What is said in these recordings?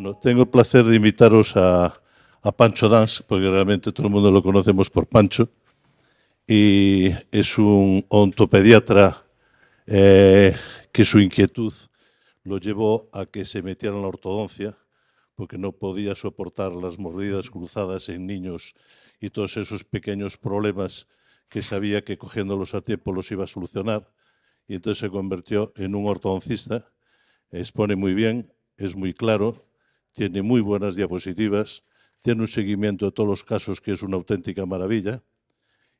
Bueno, tengo el placer de invitaros a Pancho Dans, porque realmente todo el mundo lo conocemos por Pancho, y es un ontopediatra que su inquietud lo llevó a que se metiera en la ortodoncia, porque no podía soportar las mordidas cruzadas en niños y todos esos pequeños problemas que sabía que cogiéndolos a tiempo los iba a solucionar, y entonces se convirtió en un ortodoncista. Expone muy bien, es muy claro, tiene muy buenas diapositivas, tiene un seguimiento de todos los casos que es una auténtica maravilla,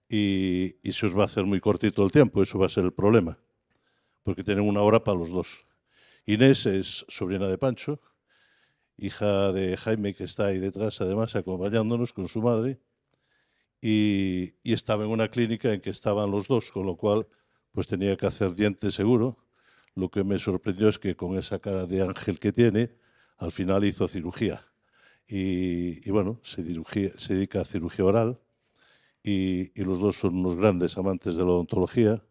y se os va a hacer muy cortito el tiempo, eso va a ser el problema, porque tienen una hora para los dos. Inés es sobrina de Pancho, hija de Jaime, que está ahí detrás, además, acompañándonos con su madre, y estaba en una clínica en que estaban los dos, con lo cual pues tenía que hacer dientes seguro. Lo que me sorprendió es que con esa cara de ángel que tiene, al final hizo cirugía. Y bueno, se dedica a cirugía oral, y los dos son unos grandes amantes de la odontología,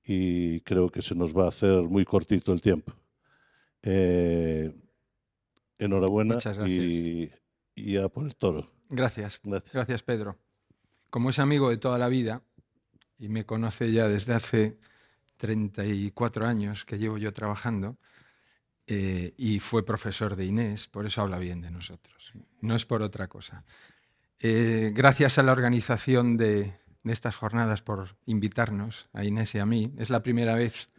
y creo que se nos va a hacer muy cortito el tiempo. Enhorabuena. Muchas gracias. Y a por el toro. Gracias. Gracias. Gracias, Pedro. Como es amigo de toda la vida y me conoce ya desde hace 34 años que llevo yo trabajando, y fue profesor de Inés, por eso habla bien de nosotros. No es por otra cosa. Gracias a la organización de estas jornadas por invitarnos, a Inés y a mí. Es la primera vez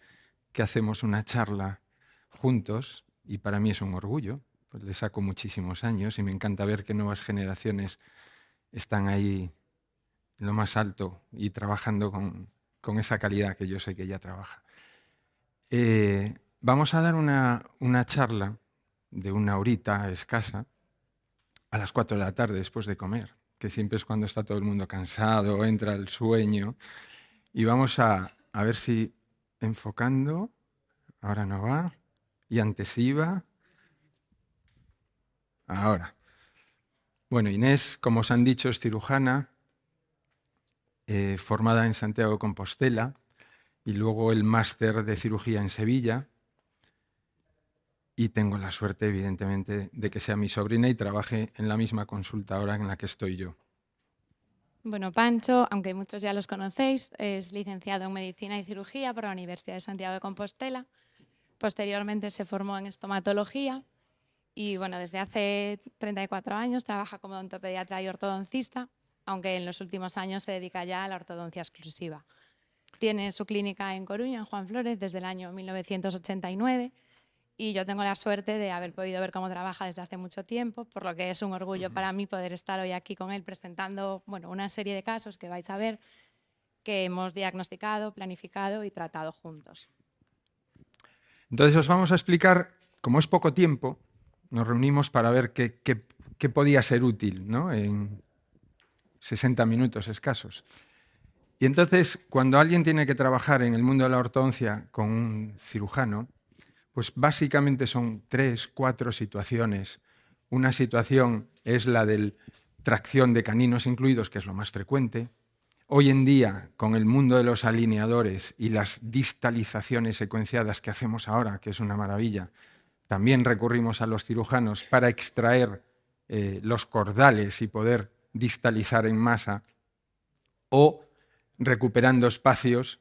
que hacemos una charla juntos y para mí es un orgullo. Pues le saco muchísimos años y me encanta ver que nuevas generaciones están ahí en lo más alto y trabajando con esa calidad que yo sé que ella trabaja. Vamos a dar una charla de una horita escasa a las 4 de la tarde después de comer, que siempre es cuando está todo el mundo cansado, entra el sueño, y vamos a ver si enfocando, ahora no va, y antes iba, ahora. Bueno, Inés, como os han dicho, es cirujana, formada en Santiago de Compostela, y luego el máster de cirugía en Sevilla. Y tengo la suerte, evidentemente, de que sea mi sobrina y trabaje en la misma consulta ahora en la que estoy yo. Bueno, Pancho, aunque muchos ya los conocéis, es licenciado en Medicina y Cirugía por la Universidad de Santiago de Compostela. Posteriormente se formó en estomatología y bueno, desde hace 34 años trabaja como odontopediatra y ortodoncista, aunque en los últimos años se dedica ya a la ortodoncia exclusiva. Tiene su clínica en Coruña, en Juan Flórez, desde el año 1989. Y yo tengo la suerte de haber podido ver cómo trabaja desde hace mucho tiempo, por lo que es un orgullo para mí poder estar hoy aquí con él presentando una serie de casos que vais a ver que hemos diagnosticado, planificado y tratado juntos. Entonces os vamos a explicar, como es poco tiempo, nos reunimos para ver qué podía ser útil, ¿no? En 60 minutos escasos. Y entonces, cuando alguien tiene que trabajar en el mundo de la ortodoncia con un cirujano, pues básicamente son 3, 4 situaciones. Una situación es la de tracción de caninos incluidos, que es lo más frecuente. Hoy en día, con el mundo de los alineadores y las distalizaciones secuenciadas que hacemos ahora, que es una maravilla, también recurrimos a los cirujanos para extraer los cordales y poder distalizar en masa, o recuperando espacios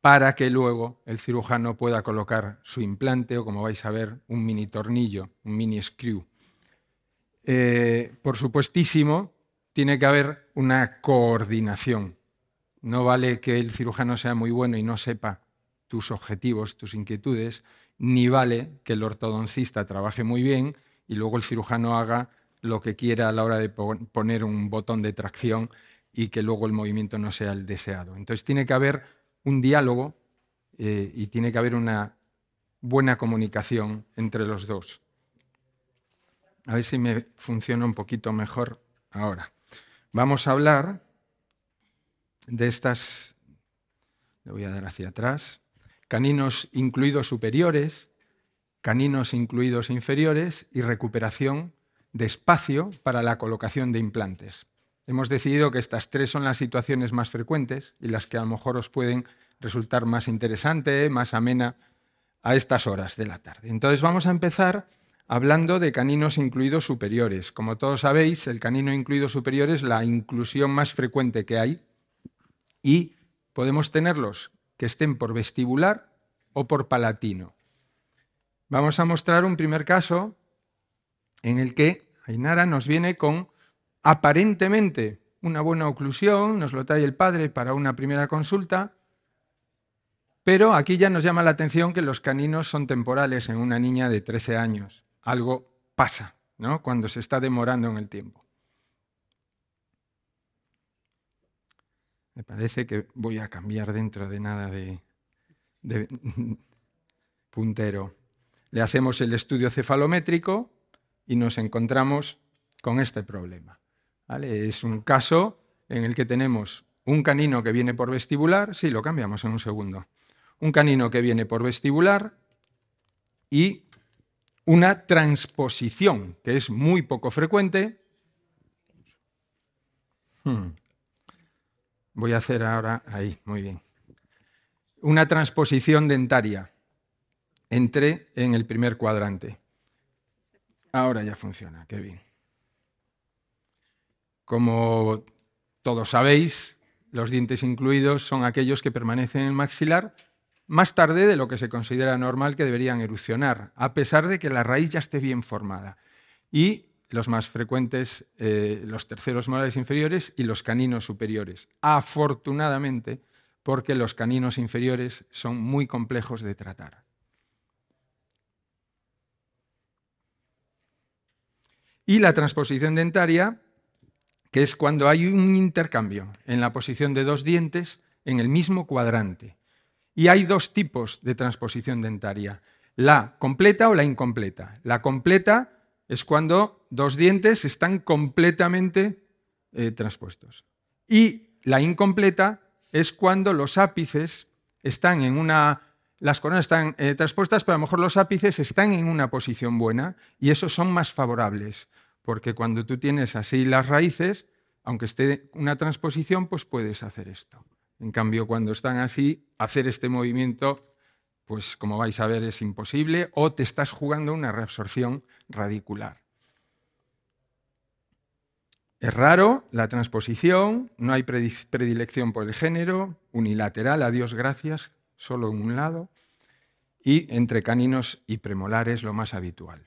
para que luego el cirujano pueda colocar su implante o, como vais a ver, un mini tornillo, un mini screw. Por supuestísimo, tiene que haber una coordinación. No vale que el cirujano sea muy bueno y no sepa tus objetivos, tus inquietudes, ni vale que el ortodoncista trabaje muy bien y luego el cirujano haga lo que quiera a la hora de poner un botón de tracción y que luego el movimiento no sea el deseado. Entonces tiene que haber un diálogo y tiene que haber una buena comunicación entre los dos. A ver si me funciona un poquito mejor ahora. Vamos a hablar de estas, le voy a dar hacia atrás, caninos incluidos superiores, caninos incluidos inferiores y recuperación de espacio para la colocación de implantes. Hemos decidido que estas 3 son las situaciones más frecuentes y las que a lo mejor os pueden resultar más interesante, más amena a estas horas de la tarde. Entonces vamos a empezar hablando de caninos incluidos superiores. Como todos sabéis, el canino incluido superior es la inclusión más frecuente que hay y podemos tenerlos que estén por vestibular o por palatino. Vamos a mostrar un primer caso en el que Ainara nos viene con aparentemente una buena oclusión, nos lo trae el padre para una primera consulta, pero aquí ya nos llama la atención que los caninos son temporales en una niña de 13 años. Algo pasa, ¿no?, cuando se está demorando en el tiempo. Me parece que voy a cambiar dentro de nada de puntero. Le hacemos el estudio cefalométrico y nos encontramos con este problema, ¿vale? Es un caso en el que tenemos un canino que viene por vestibular, sí, lo cambiamos en un segundo, un canino que viene por vestibular y una transposición, que es muy poco frecuente. Voy a hacer ahora, ahí, muy bien. Una transposición dentaria. Entré en el primer cuadrante. Ahora ya funciona, qué bien. Como todos sabéis, los dientes incluidos son aquellos que permanecen en el maxilar más tarde de lo que se considera normal que deberían erupcionar, a pesar de que la raíz ya esté bien formada. Y los más frecuentes, los terceros molares inferiores y los caninos superiores. Afortunadamente, porque los caninos inferiores son muy complejos de tratar. Y la transposición dentaria, que es cuando hay un intercambio en la posición de dos dientes en el mismo cuadrante. Y hay dos tipos de transposición dentaria, la completa o la incompleta. La completa es cuando dos dientes están completamente transpuestos. Y la incompleta es cuando los ápices están en una... Las coronas están transpuestas, pero a lo mejor los ápices están en una posición buena y esos son más favorables, porque cuando tú tienes así las raíces, aunque esté una transposición, pues puedes hacer esto. En cambio, cuando están así, hacer este movimiento, pues como vais a ver, es imposible o te estás jugando una reabsorción radicular. Es raro la transposición, no hay predilección por el género, unilateral, a Dios gracias, solo en un lado, y entre caninos y premolares lo más habitual.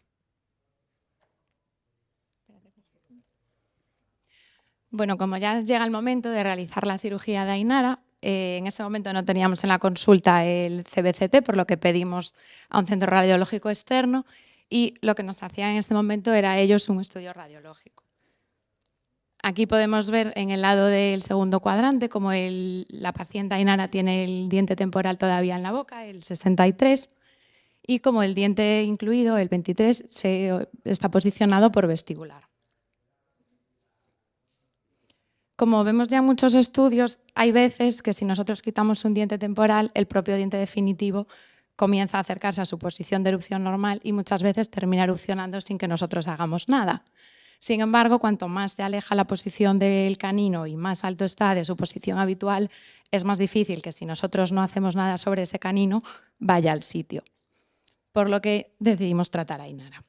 Bueno, como ya llega el momento de realizar la cirugía de Ainara, en ese momento no teníamos en la consulta el CBCT, por lo que pedimos a un centro radiológico externo y lo que nos hacían en este momento era ellos un estudio radiológico. Aquí podemos ver en el lado del segundo cuadrante como la paciente Ainara tiene el diente temporal todavía en la boca, el 63, y como el diente incluido, el 23, está posicionado por vestibular. Como vemos ya en muchos estudios, hay veces que si nosotros quitamos un diente temporal, el propio diente definitivo comienza a acercarse a su posición de erupción normal y muchas veces termina erupcionando sin que nosotros hagamos nada. Sin embargo, cuanto más se aleja la posición del canino y más alto está de su posición habitual, es más difícil que si nosotros no hacemos nada sobre ese canino, vaya al sitio. Por lo que decidimos tratar a Ainara.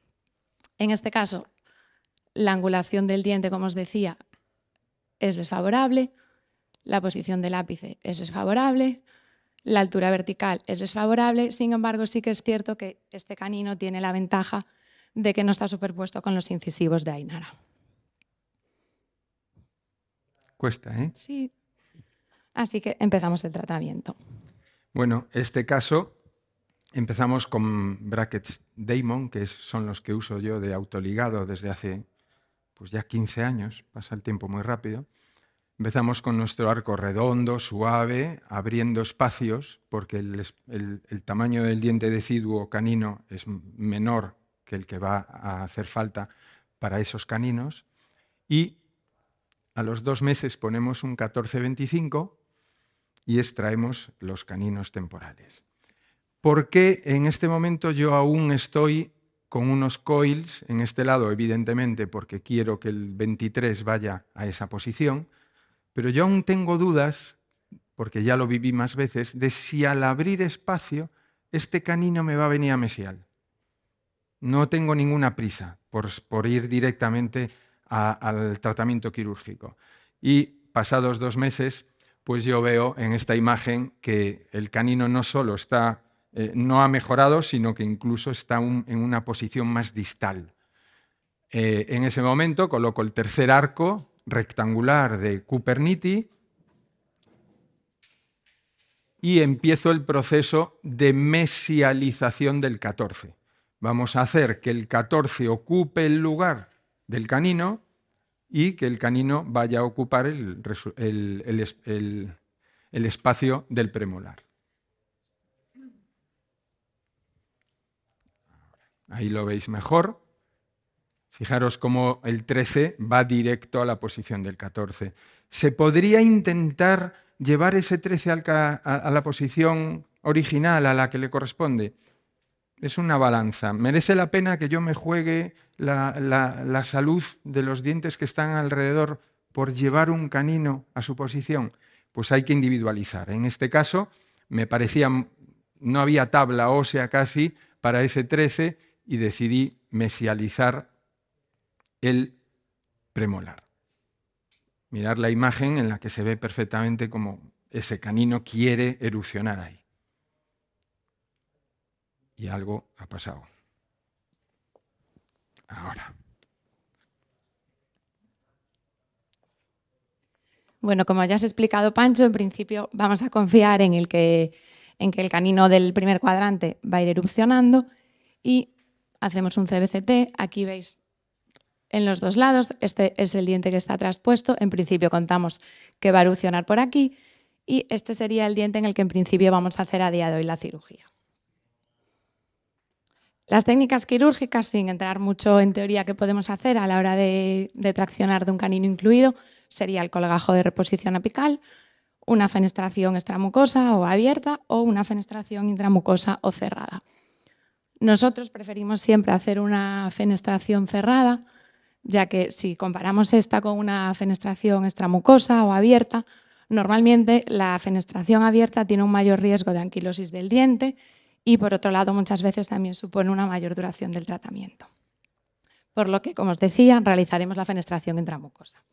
En este caso, la angulación del diente, como os decía, es desfavorable, la posición del ápice es desfavorable, la altura vertical es desfavorable, sin embargo sí que es cierto que este canino tiene la ventaja de que no está superpuesto con los incisivos de Ainara. Cuesta, ¿eh? Sí. Así que empezamos el tratamiento. Bueno, este caso empezamos con brackets Damon, que son los que uso yo de autoligado desde hace pues ya 15 años, pasa el tiempo muy rápido. Empezamos con nuestro arco redondo, suave, abriendo espacios, porque el tamaño del diente deciduo canino es menor que el que va a hacer falta para esos caninos. Y a los 2 meses ponemos un 14-25 y extraemos los caninos temporales. ¿Por qué en este momento yo aún estoy con unos coils en este lado? Evidentemente porque quiero que el 23 vaya a esa posición, pero yo aún tengo dudas, porque ya lo viví más veces, de si al abrir espacio este canino me va a venir a mesial. No tengo ninguna prisa por ir directamente al tratamiento quirúrgico. Y pasados 2 meses, pues yo veo en esta imagen que el canino no solo no ha mejorado, sino que incluso está en una posición más distal. En ese momento coloco el tercer arco rectangular de Kupernytty y empiezo el proceso de mesialización del 14. Vamos a hacer que el 14 ocupe el lugar del canino y que el canino vaya a ocupar el espacio del premolar. Ahí lo veis mejor. Fijaros cómo el 13 va directo a la posición del 14. ¿Se podría intentar llevar ese 13 a la posición original, a la que le corresponde? Es una balanza. ¿Merece la pena que yo me juegue la salud de los dientes que están alrededor por llevar un canino a su posición? Pues hay que individualizar. En este caso, me parecía, no había tabla ósea casi para ese 13 y decidí mesializar el premolar. Mirad la imagen en la que se ve perfectamente cómo ese canino quiere erupcionar ahí. Y algo ha pasado. Ahora. Bueno, como ya has explicado, Pancho, en principio vamos a confiar en que el canino del primer cuadrante va a ir erupcionando y hacemos un CBCT. Aquí veis en los 2 lados, este es el diente que está traspuesto. En principio contamos que va a erupcionar por aquí y este sería el diente en el que en principio vamos a hacer a día de hoy la cirugía. Las técnicas quirúrgicas, sin entrar mucho en teoría que podemos hacer a la hora de traccionar de un canino incluido, sería el colgajo de reposición apical, una fenestración extramucosa o abierta o una fenestración intramucosa o cerrada. Nosotros preferimos siempre hacer una fenestración cerrada, ya que si comparamos esta con una fenestración extramucosa o abierta, normalmente la fenestración abierta tiene un mayor riesgo de anquilosis del diente y, por otro lado, muchas veces también supone una mayor duración del tratamiento. Por lo que, como os decía, realizaremos la fenestración intramucosa.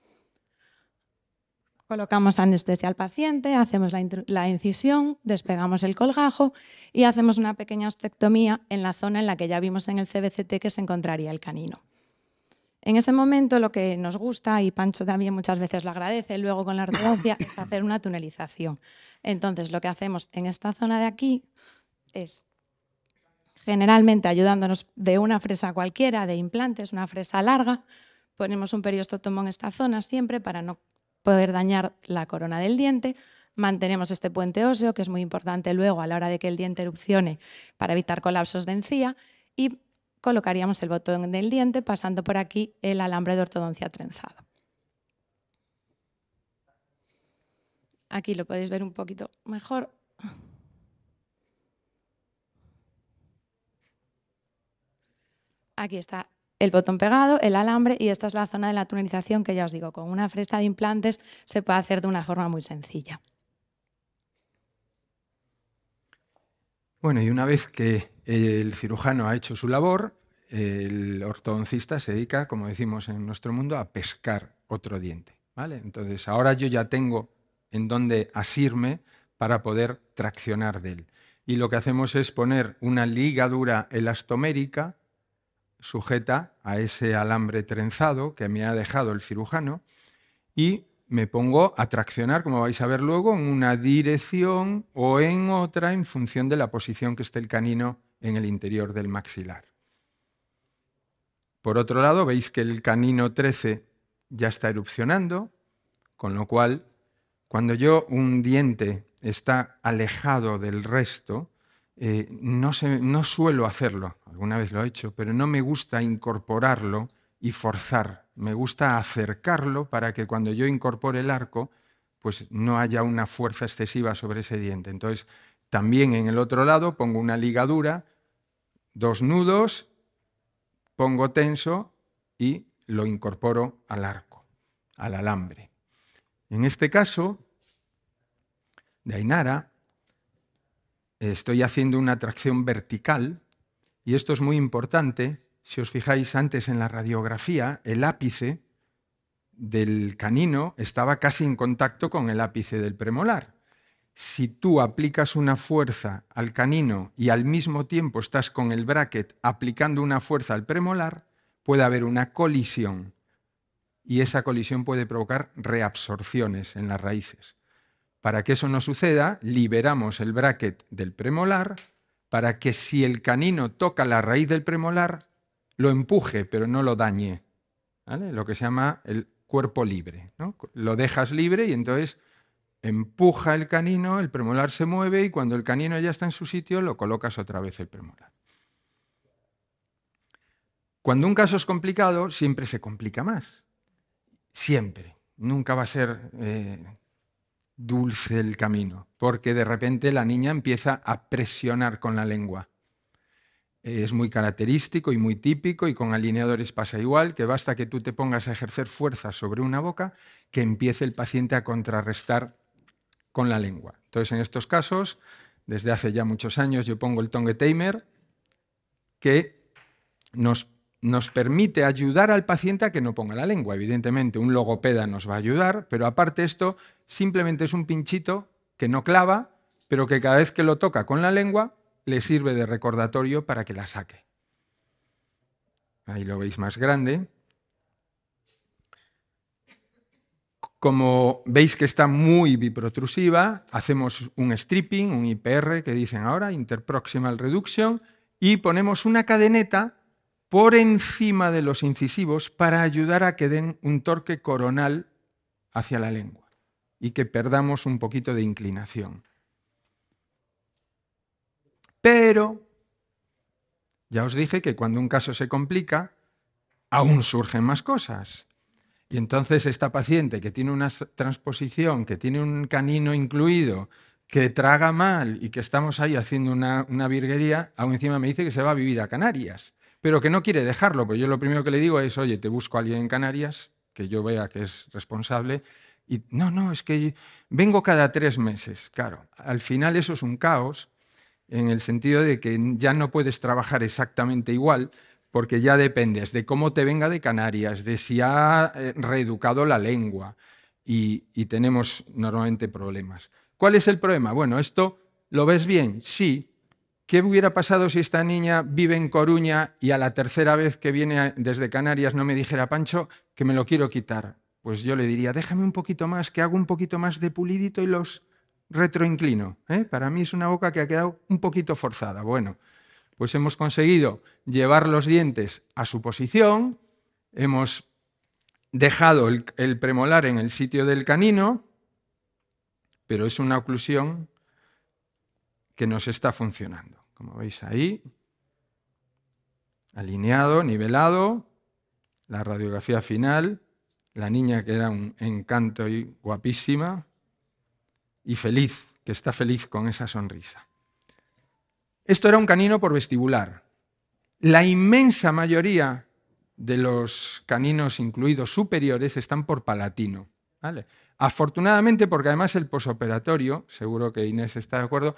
Colocamos anestesia al paciente, hacemos la incisión, despegamos el colgajo y hacemos una pequeña ostectomía en la zona en la que ya vimos en el CBCT que se encontraría el canino. En ese momento lo que nos gusta, y Pancho también muchas veces lo agradece luego con la ortodoncia, es hacer una tunelización. Entonces lo que hacemos en esta zona de aquí es, generalmente ayudándonos de una fresa cualquiera, de implantes, una fresa larga, ponemos un periostotomo en esta zona siempre para no poder dañar la corona del diente. Mantenemos este puente óseo, que es muy importante luego a la hora de que el diente erupcione para evitar colapsos de encía, y colocaríamos el botón del diente pasando por aquí el alambre de ortodoncia trenzado. Aquí lo podéis ver un poquito mejor. Aquí está el botón pegado, el alambre, y esta es la zona de la tunelización que ya os digo, con una fresa de implantes se puede hacer de una forma muy sencilla. Bueno, y una vez que el cirujano ha hecho su labor, el ortodoncista se dedica, como decimos en nuestro mundo, a pescar otro diente, ¿vale? Entonces, ahora yo ya tengo en dónde asirme para poder traccionar de él. Y lo que hacemos es poner una ligadura elastomérica sujeta a ese alambre trenzado que me ha dejado el cirujano y me pongo a traccionar, como vais a ver luego, en una dirección o en otra en función de la posición que esté el canino en el interior del maxilar. Por otro lado, veis que el canino 13 ya está erupcionando, con lo cual, cuando un diente está alejado del resto, no suelo hacerlo, alguna vez lo he hecho, pero no me gusta incorporarlo y forzar. Me gusta acercarlo para que cuando yo incorpore el arco, pues no haya una fuerza excesiva sobre ese diente. Entonces, también en el otro lado pongo una ligadura, 2 nudos, pongo tenso y lo incorporo al arco, al alambre. En este caso, de Ainara, estoy haciendo una tracción vertical Y esto es muy importante. Si os fijáis antes en la radiografía, el ápice del canino estaba casi en contacto con el ápice del premolar. Si tú aplicas una fuerza al canino y al mismo tiempo estás con el bracket aplicando una fuerza al premolar, puede haber una colisión y esa colisión puede provocar reabsorciones en las raíces. Para que eso no suceda, liberamos el bracket del premolar para que si el canino toca la raíz del premolar, lo empuje, pero no lo dañe. ¿Vale? Lo que se llama el cuerpo libre, ¿no? Lo dejas libre y entonces empuja el canino, el premolar se mueve y cuando el canino ya está en su sitio, lo colocas otra vez el premolar. Cuando un caso es complicado, siempre se complica más. Siempre. Nunca va a ser dulce el camino, porque de repente la niña empieza a presionar con la lengua. Es muy característico y muy típico, y con alineadores pasa igual, que basta que tú te pongas a ejercer fuerza sobre una boca que empiece el paciente a contrarrestar con la lengua. Entonces, en estos casos, desde hace ya muchos años, yo pongo el tongue tamer, que nos permite ayudar al paciente a que no ponga la lengua. Evidentemente, un logopeda nos va a ayudar, pero aparte esto simplemente es un pinchito que no clava, pero que cada vez que lo toca con la lengua le sirve de recordatorio para que la saque. Ahí lo veis más grande. Como veis que está muy biprotrusiva, hacemos un stripping, un IPR, que dicen ahora, Interproximal Reduction, y ponemos una cadeneta por encima de los incisivos para ayudar a que den un torque coronal hacia la lengua y que perdamos un poquito de inclinación. Pero ya os dije que cuando un caso se complica, aún surgen más cosas. Y entonces esta paciente que tiene una transposición, que tiene un canino incluido, que traga mal y que estamos ahí haciendo una virguería, aún encima me dice que se va a vivir a Canarias, pero que no quiere dejarlo, pues yo lo primero que le digo es, oye, te busco a alguien en Canarias, que yo vea que es responsable, y no, es que vengo cada 3 meses. Claro, al final eso es un caos, en el sentido de que ya no puedes trabajar exactamente igual, porque ya dependes de cómo te venga de Canarias, de si ha reeducado la lengua, y tenemos normalmente problemas. ¿Cuál es el problema? Bueno, ¿esto lo ves bien? Sí. ¿Qué hubiera pasado si esta niña vive en Coruña y a la tercera vez que viene desde Canarias no me dijera, Pancho, que me lo quiero quitar? Pues yo le diría, déjame un poquito más, que hago un poquito más de pulidito y los retroinclino. Para mí es una boca que ha quedado un poquito forzada. Bueno, pues hemos conseguido llevar los dientes a su posición, hemos dejado el premolar en el sitio del canino, pero es una oclusión que nos está funcionando. Como veis ahí, alineado, nivelado, la radiografía final, la niña que era un encanto y guapísima y feliz, que está feliz con esa sonrisa. Esto era un canino por vestibular. La inmensa mayoría de los caninos incluidos superiores están por palatino, ¿vale? Afortunadamente, porque además el posoperatorio, seguro que Inés está de acuerdo,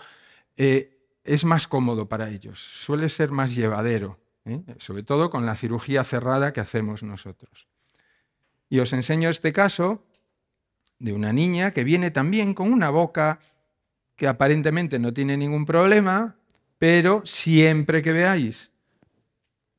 es más cómodo para ellos, suele ser más llevadero, sobre todo con la cirugía cerrada que hacemos nosotros. Y os enseño este caso de una niña que viene también con una boca que aparentemente no tiene ningún problema, pero siempre que veáis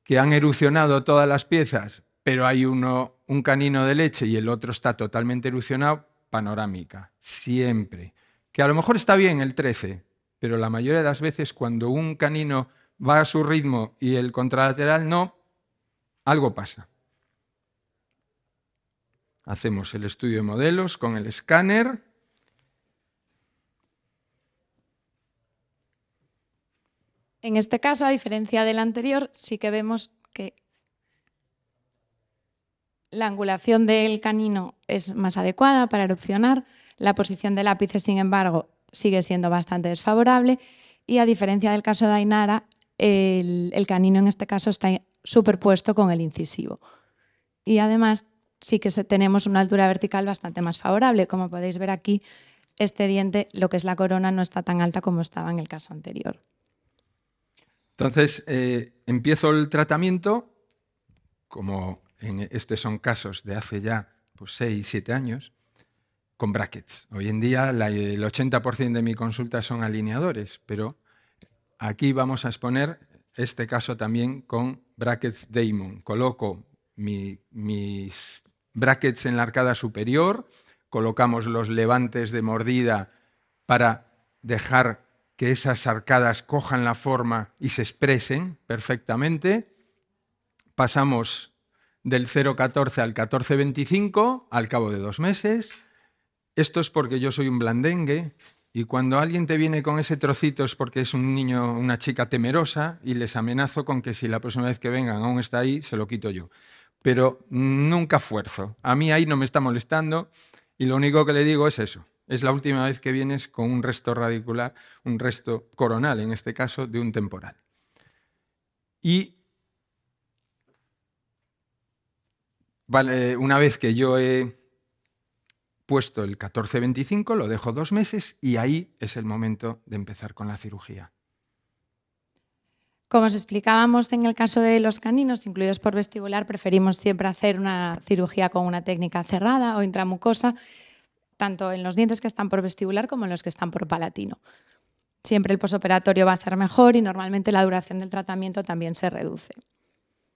que han erupcionado todas las piezas, pero hay un canino de leche y el otro está totalmente erupcionado, panorámica, siempre. Que a lo mejor está bien el 13, pero la mayoría de las veces cuando un canino va a su ritmo y el contralateral no, algo pasa. Hacemos el estudio de modelos con el escáner. En este caso, a diferencia del anterior, sí que vemos que la angulación del canino es más adecuada para erupcionar. La posición del ápice, sin embargo, sigue siendo bastante desfavorable. Y a diferencia del caso de Ainara, el canino en este caso está superpuesto con el incisivo. Y además sí que tenemos una altura vertical bastante más favorable. Como podéis ver aquí, este diente, lo que es la corona, no está tan alta como estaba en el caso anterior. Entonces, empiezo el tratamiento, como estos son casos de hace ya 6, 7 años, con brackets. Hoy en día el 80% de mi consulta son alineadores, pero aquí vamos a exponer este caso también con brackets Damon. Coloco mis brackets en la arcada superior, colocamos los levantes de mordida para dejar que esas arcadas cojan la forma y se expresen perfectamente. Pasamos del 0,14 al 14,25 al cabo de 2 meses. Esto es porque yo soy un blandengue y cuando alguien te viene con ese trocito es porque es un niño, una chica temerosa y les amenazo con que si la próxima vez que vengan aún está ahí, se lo quito yo. Pero nunca fuerzo. A mí ahí no me está molestando y lo único que le digo es eso. Es la última vez que vienes con un resto radicular, un resto coronal, en este caso, de un temporal. Y una vez que yo he puesto el 14,25, lo dejo 2 meses y ahí es el momento de empezar con la cirugía. Como os explicábamos en el caso de los caninos incluidos por vestibular, preferimos siempre hacer una cirugía con una técnica cerrada o intramucosa, tanto en los dientes que están por vestibular como en los que están por palatino. Siempre el posoperatorio va a ser mejor y normalmente la duración del tratamiento también se reduce.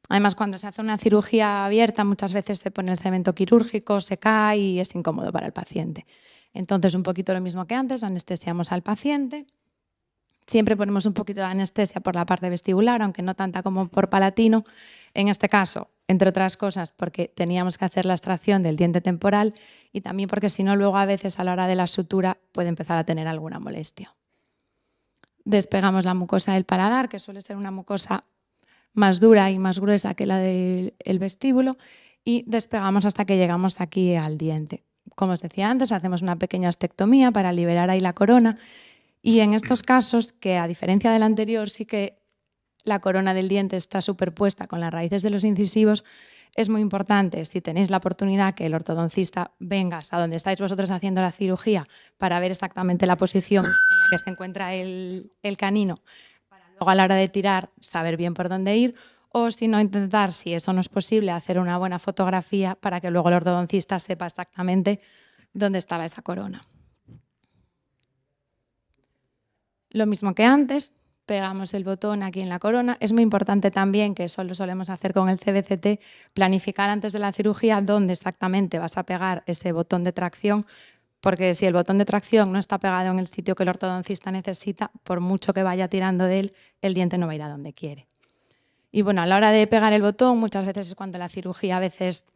Además, cuando se hace una cirugía abierta, muchas veces se pone el cemento quirúrgico, se cae y es incómodo para el paciente. Entonces, un poquito lo mismo que antes, anestesiamos al paciente. Siempre ponemos un poquito de anestesia por la parte vestibular, aunque no tanta como por palatino. En este caso, entre otras cosas, porque teníamos que hacer la extracción del diente temporal y también porque si no, luego a veces a la hora de la sutura puede empezar a tener alguna molestia. Despegamos la mucosa del paladar, que suele ser una mucosa más dura y más gruesa que la del vestíbulo, y despegamos hasta que llegamos aquí al diente. Como os decía antes, hacemos una pequeña ostectomía para liberar ahí la corona y en estos casos, que a diferencia del anterior sí que la corona del diente está superpuesta con las raíces de los incisivos, es muy importante, si tenéis la oportunidad, que el ortodoncista venga hasta donde estáis vosotros haciendo la cirugía para ver exactamente la posición en la que se encuentra el canino, para luego a la hora de tirar saber bien por dónde ir, o si no, intentar, si eso no es posible, hacer una buena fotografía para que luego el ortodoncista sepa exactamente dónde estaba esa corona. Lo mismo que antes, pegamos el botón aquí en la corona. Es muy importante también, que eso lo solemos hacer con el CBCT, planificar antes de la cirugía dónde exactamente vas a pegar ese botón de tracción, porque si el botón de tracción no está pegado en el sitio que el ortodoncista necesita, por mucho que vaya tirando de él, el diente no va a ir a donde quiere. Y bueno, a la hora de pegar el botón, muchas veces es cuando la cirugía a veces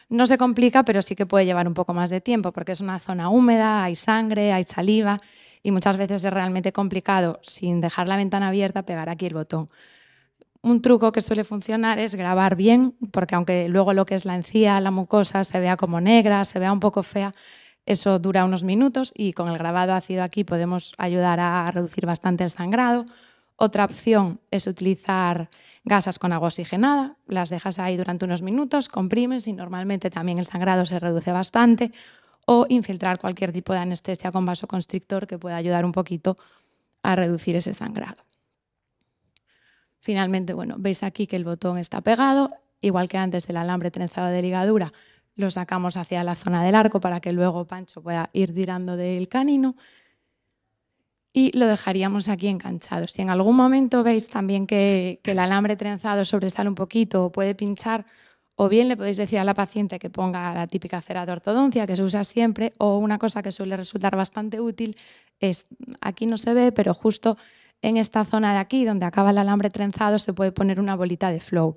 no se complica, pero sí que puede llevar un poco más de tiempo, porque es una zona húmeda, hay sangre, hay saliva, y muchas veces es realmente complicado, sin dejar la ventana abierta, pegar aquí el botón. Un truco que suele funcionar es grabar bien, porque aunque luego lo que es la encía, la mucosa, se vea como negra, se vea un poco fea, eso dura unos minutos y con el grabado ácido aquí podemos ayudar a reducir bastante el sangrado. Otra opción es utilizar gasas con agua oxigenada, las dejas ahí durante unos minutos, comprimes y normalmente también el sangrado se reduce bastante, o infiltrar cualquier tipo de anestesia con vasoconstrictor que pueda ayudar un poquito a reducir ese sangrado. Finalmente, bueno, veis aquí que el botón está pegado, igual que antes del alambre trenzado de ligadura, lo sacamos hacia la zona del arco para que luego Pancho pueda ir tirando del canino y lo dejaríamos aquí enganchado. Si en algún momento veis también que el alambre trenzado sobresale un poquito o puede pinchar, o bien le podéis decir a la paciente que ponga la típica cera de ortodoncia que se usa siempre, o una cosa que suele resultar bastante útil es, aquí no se ve, pero justo en esta zona de aquí, donde acaba el alambre trenzado, se puede poner una bolita de flow.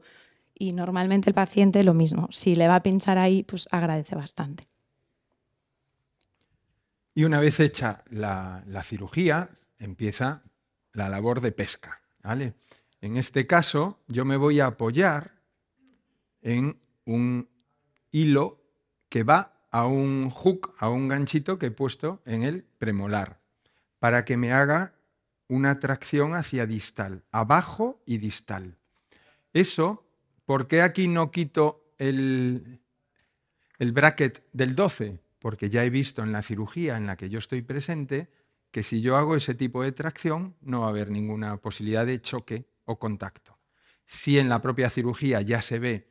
Y normalmente el paciente lo mismo, si le va a pinchar ahí, pues agradece bastante. Y una vez hecha la cirugía, empieza la labor de pesca, ¿vale? En este caso, yo me voy a apoyar en un hilo que va a un hook, a un ganchito que he puesto en el premolar, para que me haga una tracción hacia distal, abajo y distal. Eso, ¿por qué aquí no quito el bracket del 12? Porque ya he visto en la cirugía en la que yo estoy presente que si yo hago ese tipo de tracción no va a haber ninguna posibilidad de choque o contacto. Si en la propia cirugía ya se ve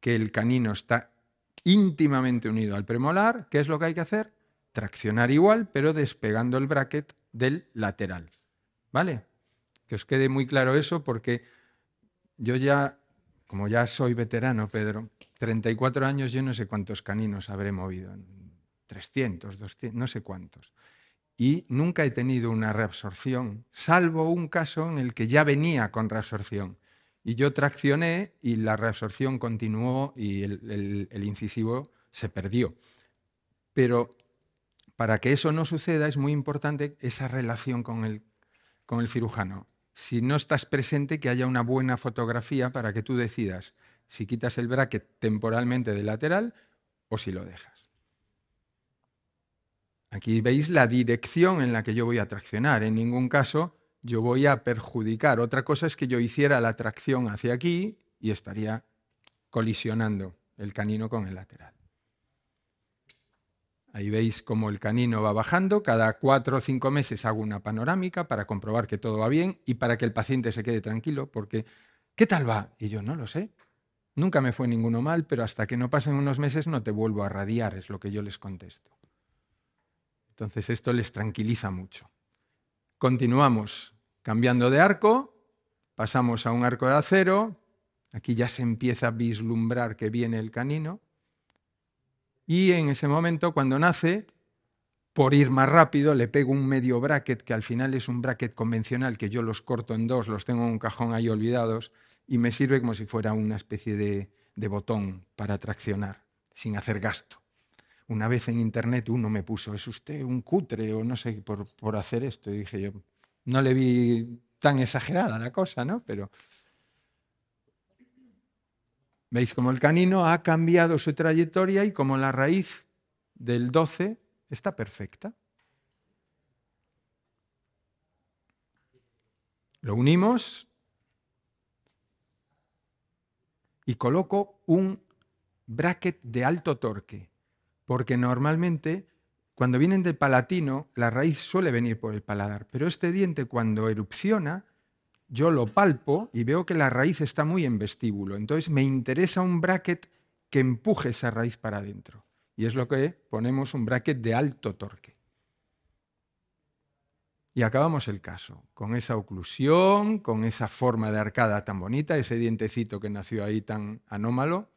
que el canino está íntimamente unido al premolar, ¿qué es lo que hay que hacer? Traccionar igual, pero despegando el bracket del lateral. ¿Vale? Que os quede muy claro eso, porque yo ya, como ya soy veterano, Pedro, 34 años, yo no sé cuántos caninos habré movido, 300, 200, no sé cuántos. Y nunca he tenido una reabsorción, salvo un caso en el que ya venía con reabsorción. Y yo traccioné y la reabsorción continuó y el incisivo se perdió. Pero para que eso no suceda es muy importante esa relación con el cirujano. Si no estás presente, que haya una buena fotografía para que tú decidas si quitas el bracket temporalmente del lateral o si lo dejas. Aquí veis la dirección en la que yo voy a traccionar. En ningún caso yo voy a perjudicar. Otra cosa es que yo hiciera la tracción hacia aquí y estaría colisionando el canino con el lateral. Ahí veis cómo el canino va bajando. Cada 4 o 5 meses hago una panorámica para comprobar que todo va bien y para que el paciente se quede tranquilo, porque ¿qué tal va? Y yo no lo sé. Nunca me fue ninguno mal, pero hasta que no pasen unos meses no te vuelvo a radiar, es lo que yo les contesto. Entonces esto les tranquiliza mucho. Continuamos cambiando de arco, pasamos a un arco de acero. Aquí ya se empieza a vislumbrar que viene el canino. Y en ese momento, cuando nace, por ir más rápido, le pego un medio bracket, que al final es un bracket convencional, que yo los corto en dos, los tengo en un cajón ahí olvidados, y me sirve como si fuera una especie de botón para traccionar, sin hacer gasto. Una vez en internet uno me puso, ¿es usted un cutre o no sé por hacer esto? Y dije yo, no le vi tan exagerada la cosa, ¿no? Pero veis cómo el canino ha cambiado su trayectoria y como la raíz del 12 está perfecta. Lo unimos y coloco un bracket de alto torque, porque normalmente cuando vienen del palatino la raíz suele venir por el paladar, pero este diente cuando erupciona yo lo palpo y veo que la raíz está muy en vestíbulo, entonces me interesa un bracket que empuje esa raíz para adentro y es lo que ponemos, un bracket de alto torque. Y acabamos el caso, con esa oclusión, con esa forma de arcada tan bonita, ese dientecito que nació ahí tan anómalo.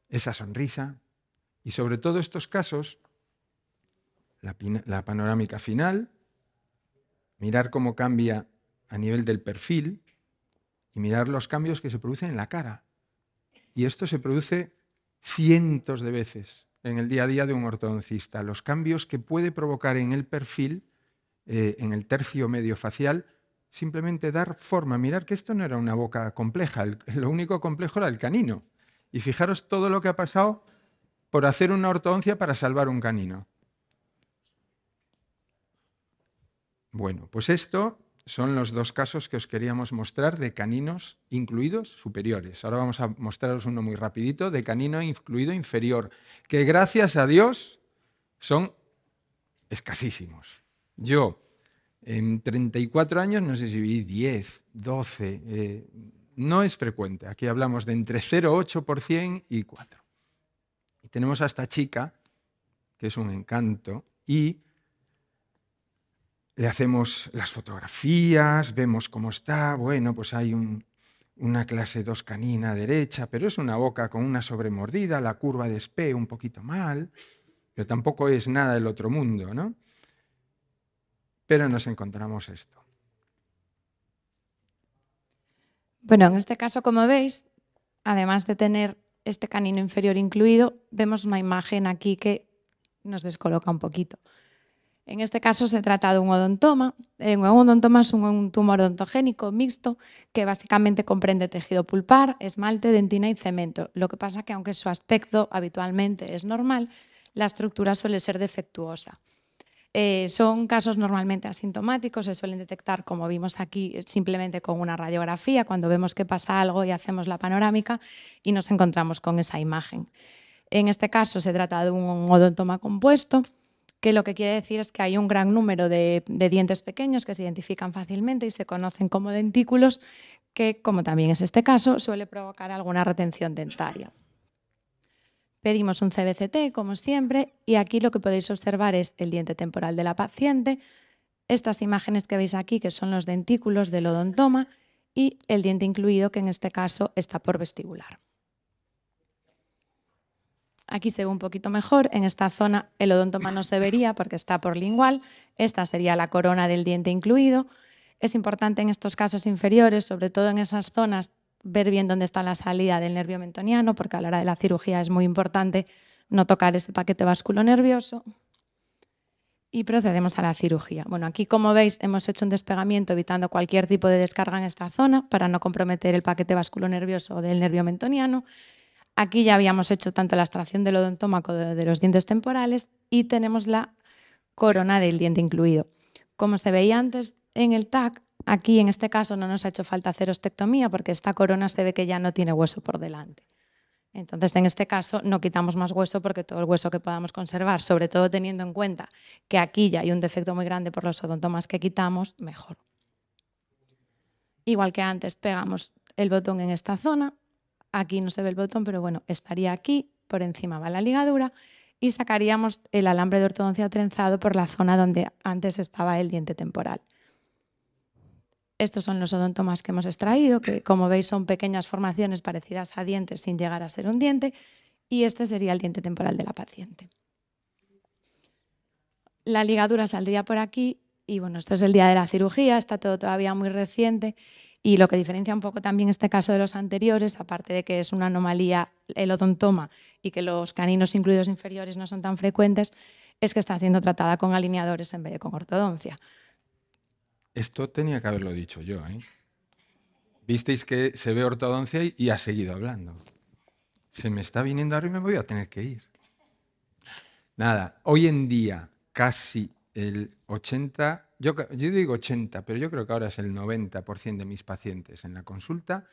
Esa sonrisa. Y sobre todo estos casos, la panorámica final, mirar cómo cambia a nivel del perfil y mirar los cambios que se producen en la cara. Y esto se produce cientos de veces en el día a día de un ortodoncista. Los cambios que puede provocar en el perfil, en el tercio medio facial, simplemente dar forma. Mirar que esto no era una boca compleja, lo único complejo era el canino. Y fijaros todo lo que ha pasado por hacer una ortodoncia para salvar un canino. Bueno, pues esto son los dos casos que os queríamos mostrar de caninos incluidos superiores. Ahora vamos a mostraros uno muy rapidito de canino incluido inferior, que gracias a Dios son escasísimos. Yo, en 34 años, no sé si vi 10, 12, no es frecuente. Aquí hablamos de entre 0,8% y 4%. Y tenemos a esta chica, que es un encanto, y le hacemos las fotografías, vemos cómo está, bueno, pues hay una clase 2 canina derecha, pero es una boca con una sobremordida, la curva de Spee un poquito mal, pero tampoco es nada del otro mundo, ¿no? Pero nos encontramos esto. Bueno, en este caso, como veis, además de tener este canino inferior incluido, vemos una imagen aquí que nos descoloca un poquito. En este caso se trata de un odontoma. Un odontoma es un tumor odontogénico mixto que básicamente comprende tejido pulpar, esmalte, dentina y cemento. Lo que pasa es que aunque su aspecto habitualmente es normal, la estructura suele ser defectuosa. Son casos normalmente asintomáticos, se suelen detectar, como vimos aquí, simplemente con una radiografía, cuando vemos que pasa algo y hacemos la panorámica y nos encontramos con esa imagen. En este caso se trata de un odontoma compuesto. que lo que quiere decir es que hay un gran número de dientes pequeños que se identifican fácilmente y se conocen como dentículos, que, como también es este caso, suele provocar alguna retención dentaria. Pedimos un CBCT, como siempre, y aquí lo que podéis observar es el diente temporal de la paciente, estas imágenes que veis aquí, que son los dentículos del odontoma, y el diente incluido, que en este caso está por vestibular. Aquí se ve un poquito mejor. En esta zona el odontoma no se vería porque está por lingual. Esta sería la corona del diente incluido. Es importante en estos casos inferiores, sobre todo en esas zonas, ver bien dónde está la salida del nervio mentoniano, porque a la hora de la cirugía es muy importante no tocar ese paquete vasculonervioso. Y procedemos a la cirugía. Bueno, aquí, como veis, hemos hecho un despegamiento evitando cualquier tipo de descarga en esta zona para no comprometer el paquete vasculonervioso o del nervio mentoniano. Aquí ya habíamos hecho tanto la extracción del odontoma como de los dientes temporales y tenemos la corona del diente incluido. Como se veía antes en el TAC, aquí en este caso no nos ha hecho falta hacer ostectomía porque esta corona se ve que ya no tiene hueso por delante. Entonces, en este caso, no quitamos más hueso porque todo el hueso que podamos conservar, sobre todo teniendo en cuenta que aquí ya hay un defecto muy grande por los odontomas que quitamos, mejor. Igual que antes, pegamos el botón en esta zona. Aquí no se ve el botón, pero bueno, estaría aquí, por encima va la ligadura y sacaríamos el alambre de ortodoncia trenzado por la zona donde antes estaba el diente temporal. Estos son los odontomas que hemos extraído, que como veis son pequeñas formaciones parecidas a dientes sin llegar a ser un diente, y este sería el diente temporal de la paciente. La ligadura saldría por aquí y bueno, esto es el día de la cirugía, está todo todavía muy reciente y lo que diferencia un poco también este caso de los anteriores, aparte de que es una anomalía el odontoma y que los caninos incluidos inferiores no son tan frecuentes, es que está siendo tratada con alineadores en vez de con ortodoncia. Esto tenía que haberlo dicho yo, ¿eh? Visteis que se ve ortodoncia y ha seguido hablando. Se me está viniendo arriba y me voy a tener que ir. Nada, hoy en día casi el 80, yo digo 80, pero yo creo que ahora es el 90% de mis pacientes en la consulta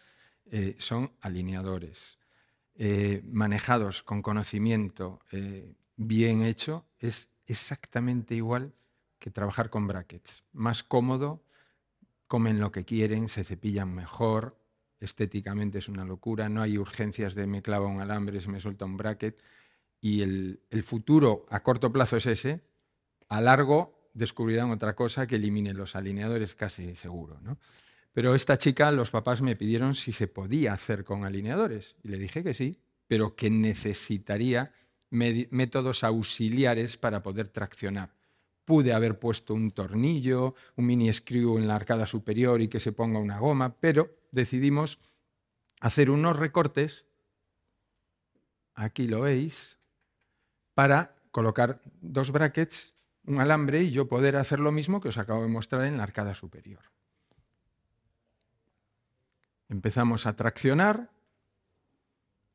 son alineadores. Manejados con conocimiento bien hecho, es exactamente igual que trabajar con brackets. Más cómodo, comen lo que quieren, se cepillan mejor, estéticamente es una locura, no hay urgencias de me clava un alambre, se me suelta un bracket, y el futuro a corto plazo es ese, a largo descubrirán otra cosa que elimine los alineadores casi seguro, ¿no? Pero esta chica, los papás me pidieron si se podía hacer con alineadores y le dije que sí, pero que necesitaría métodos auxiliares para poder traccionar. Pude haber puesto un tornillo, un mini screw en la arcada superior y que se ponga una goma, pero decidimos hacer unos recortes, aquí lo veis, para colocar dos brackets, un alambre y yo poder hacer lo mismo que os acabo de mostrar en la arcada superior. Empezamos a traccionar,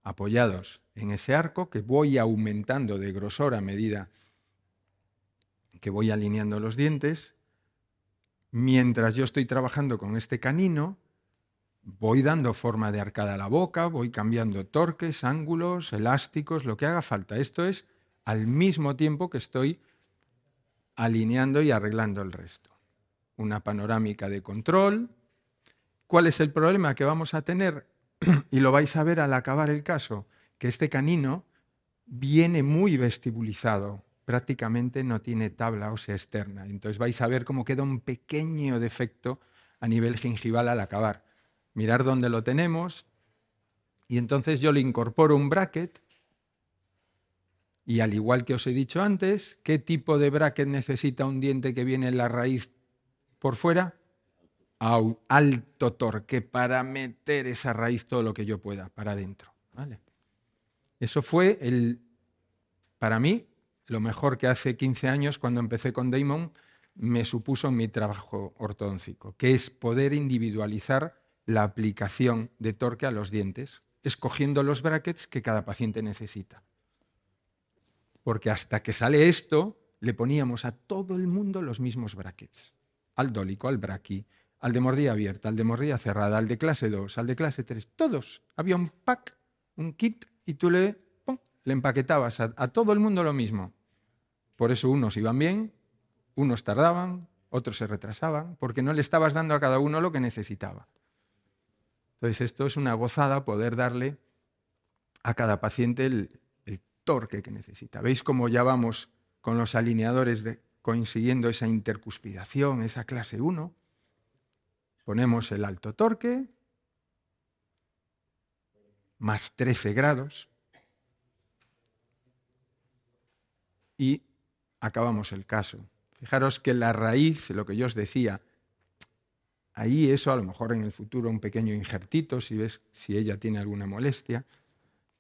apoyados en ese arco, que voy aumentando de grosor a medida que voy alineando los dientes. Mientras yo estoy trabajando con este canino, voy dando forma de arcada a la boca, voy cambiando torques, ángulos, elásticos, lo que haga falta. Esto es al mismo tiempo que estoy alineando y arreglando el resto. Una panorámica de control. ¿Cuál es el problema que vamos a tener? Y lo vais a ver al acabar el caso, que este canino viene muy vestibulizado, prácticamente no tiene tabla ósea externa. Entonces vais a ver cómo queda un pequeño defecto a nivel gingival al acabar. Mirar dónde lo tenemos y entonces yo le incorporo un bracket y al igual que os he dicho antes, ¿qué tipo de bracket necesita un diente que viene en la raíz por fuera? Alto torque para meter esa raíz todo lo que yo pueda para adentro, ¿vale? Eso fue para mí lo mejor que hace 15 años cuando empecé con Damon me supuso en mi trabajo ortodóntico, que es poder individualizar la aplicación de torque a los dientes, escogiendo los brackets que cada paciente necesita. Porque hasta que sale esto, le poníamos a todo el mundo los mismos brackets. Al dólico, al braqui, al de mordilla abierta, al de mordilla cerrada, al de clase 2, al de clase 3, todos. Había un pack, un kit, y tú le empaquetabas a todo el mundo lo mismo. por eso unos iban bien, unos tardaban, otros se retrasaban, porque no le estabas dando a cada uno lo que necesitaba. Entonces esto es una gozada poder darle a cada paciente el torque que necesita. ¿Veis cómo ya vamos con los alineadores consiguiendo esa intercuspidación, esa clase 1? Ponemos el alto torque, más 13 grados, y acabamos el caso. Fijaros que la raíz, lo que yo os decía, ahí eso a lo mejor en el futuro un pequeño injertito, si ves si ella tiene alguna molestia,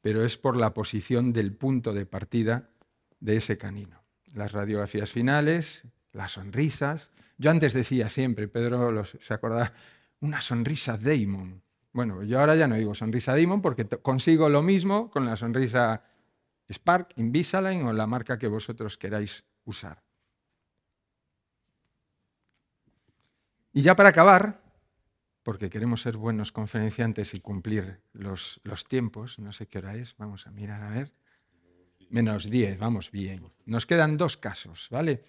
pero es por la posición del punto de partida de ese canino. Las radiografías finales, las sonrisas. Yo antes decía siempre, Pedro se acordaba, una sonrisa Damon. Bueno, yo ahora ya no digo sonrisa Damon porque consigo lo mismo con la sonrisa Spark, Invisalign o la marca que vosotros queráis usar. Y ya para acabar, porque queremos ser buenos conferenciantes y cumplir los tiempos, no sé qué hora es, vamos a mirar a ver. -10, vamos bien. Nos quedan 2 casos, ¿vale?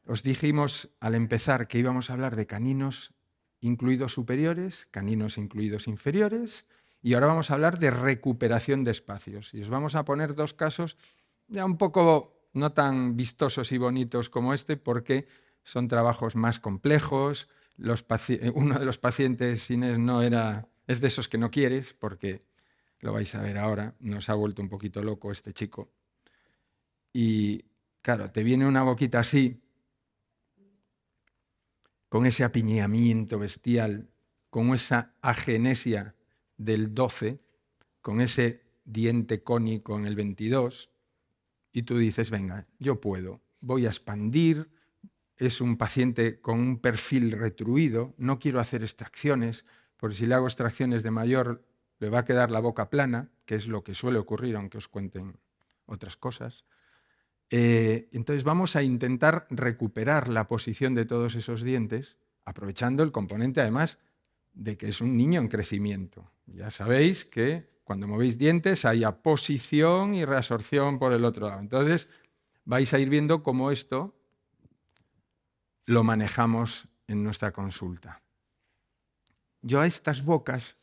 Os dijimos al empezar que íbamos a hablar de caninos incluidos superiores, caninos incluidos inferiores, y ahora vamos a hablar de recuperación de espacios. Y os vamos a poner 2 casos ya un poco no tan vistosos y bonitos como este, porque son trabajos más complejos. Uno de los pacientes, Inés, es de esos que no quieres, porque lo vais a ver ahora, nos ha vuelto un poquito loco este chico. Y claro, te viene una boquita así, con ese apiñamiento bestial, con esa agenesia del 12, con ese diente cónico en el 22, y tú dices, venga, yo puedo, voy a expandir, es un paciente con un perfil retruido, no quiero hacer extracciones, porque si le hago extracciones de mayor le va a quedar la boca plana, que es lo que suele ocurrir, aunque os cuenten otras cosas. Entonces vamos a intentar recuperar la posición de todos esos dientes, aprovechando el componente además de que es un niño en crecimiento. Ya sabéis que cuando movéis dientes hay aposición y reabsorción por el otro lado. Entonces vais a ir viendo cómo esto lo manejamos en nuestra consulta. Yo a estas bocas,